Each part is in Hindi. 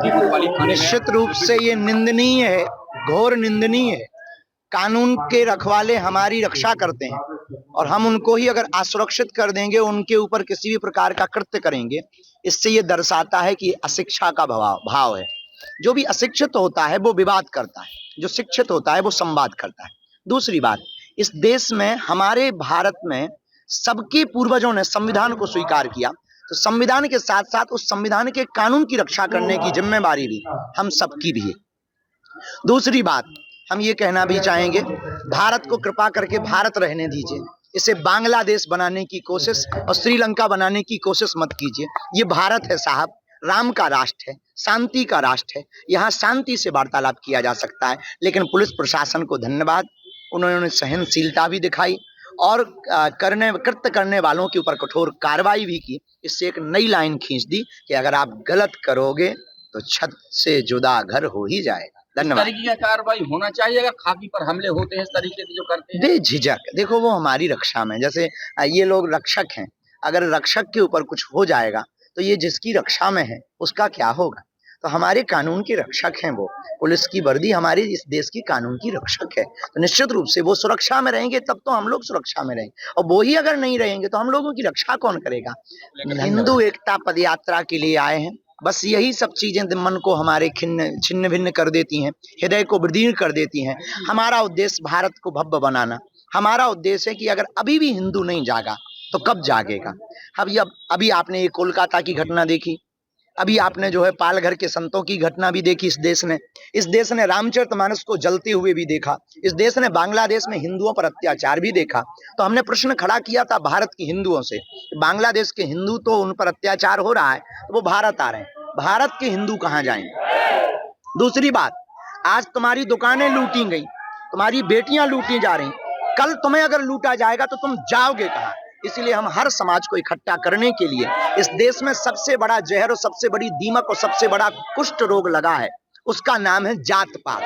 निश्चित रूप से ये निंदनीय है, घोर निंदनीय है। कानून के रखवाले हमारी रक्षा करते हैं और हम उनको ही अगर असुरक्षित कर देंगे, उनके ऊपर किसी भी प्रकार का कृत्य करेंगे, इससे ये दर्शाता है कि अशिक्षा का भाव है। जो भी अशिक्षित होता है वो विवाद करता है, जो शिक्षित होता है वो संवाद करता है। दूसरी बात, इस देश में, हमारे भारत में सबके पूर्वजों ने संविधान को स्वीकार किया, तो संविधान के साथ साथ उस संविधान के कानून की रक्षा करने की जिम्मेवारी भी हम सबकी भी है। दूसरी बात, हम ये कहना भी चाहेंगे, भारत को कृपा करके भारत रहने दीजिए। इसे बांग्लादेश बनाने की कोशिश और श्रीलंका बनाने की कोशिश मत कीजिए। ये भारत है साहब, राम का राष्ट्र है, शांति का राष्ट्र है। यहाँ शांति से वार्तालाप किया जा सकता है। लेकिन पुलिस प्रशासन को धन्यवाद, उन्होंने सहनशीलता भी दिखाई और कृत्य करने वालों के ऊपर कठोर कार्रवाई भी की। इससे एक नई लाइन खींच दी कि अगर आप गलत करोगे तो छत से जुदा घर हो ही जाएगा। धन्यवाद। तरीके की कार्रवाई होना चाहिए अगर खाकी पर हमले होते हैं इस तरीके से जो करते हैं। बेझिझक देखो, वो हमारी रक्षा में, जैसे ये लोग रक्षक हैं, अगर रक्षक के ऊपर कुछ हो जाएगा तो ये जिसकी रक्षा में है उसका क्या होगा। तो हमारे कानून के रक्षक हैं वो, पुलिस की वर्दी हमारी इस देश की कानून की रक्षक है। तो निश्चित रूप से वो सुरक्षा में रहेंगे तब तो हम लोग सुरक्षा में रहेंगे, और वो ही अगर नहीं रहेंगे तो हम लोगों की रक्षा कौन करेगा। हिंदू एकता पद यात्रा के लिए आए हैं, बस यही सब चीजें मन को हमारे छिन्न भिन्न कर देती हैं, हृदय को विदीर्ण कर देती हैं। हमारा उद्देश्य भारत को भव्य बनाना, हमारा उद्देश्य है कि अगर अभी भी हिंदू नहीं जागा तो कब जागेगा। अभी आपने ये कोलकाता की घटना देखी, अभी आपने जो है पालघर के संतों की घटना भी देखी। इस देश ने रामचरितमानस को जलते हुए भी देखा। इस देश ने बांग्लादेश में हिंदुओं पर अत्याचार भी देखा। तो हमने प्रश्न खड़ा किया था भारत के हिंदुओं से, बांग्लादेश के हिंदू तो उन पर अत्याचार हो रहा है तो वो भारत आ रहे हैं, भारत के हिंदू कहाँ जाएंगे। दूसरी बात, आज तुम्हारी दुकानें लूटी गई, तुम्हारी बेटियां लूटी जा रही, कल तुम्हें अगर लूटा जाएगा तो तुम जाओगे कहाँ। इसलिए हम हर समाज को इकट्ठा करने के लिए, इस देश में सबसे बड़ा जहर और सबसे बड़ी दीमक और सबसे बड़ा कुष्ठ रोग लगा है, उसका नाम है जात पात।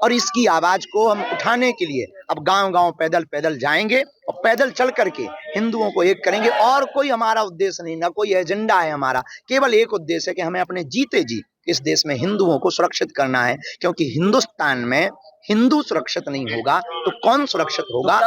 और इसकी आवाज को हम उठाने के लिए अब गांव-गांव पैदल पैदल जाएंगे और पैदल चल करके हिंदुओं को एक करेंगे। और कोई हमारा उद्देश्य नहीं, ना कोई एजेंडा है हमारा, केवल एक उद्देश्य है कि हमें अपने जीते जी इस देश में हिंदुओं को सुरक्षित करना है। क्योंकि हिंदुस्तान में हिंदू सुरक्षित नहीं होगा तो कौन सुरक्षित होगा।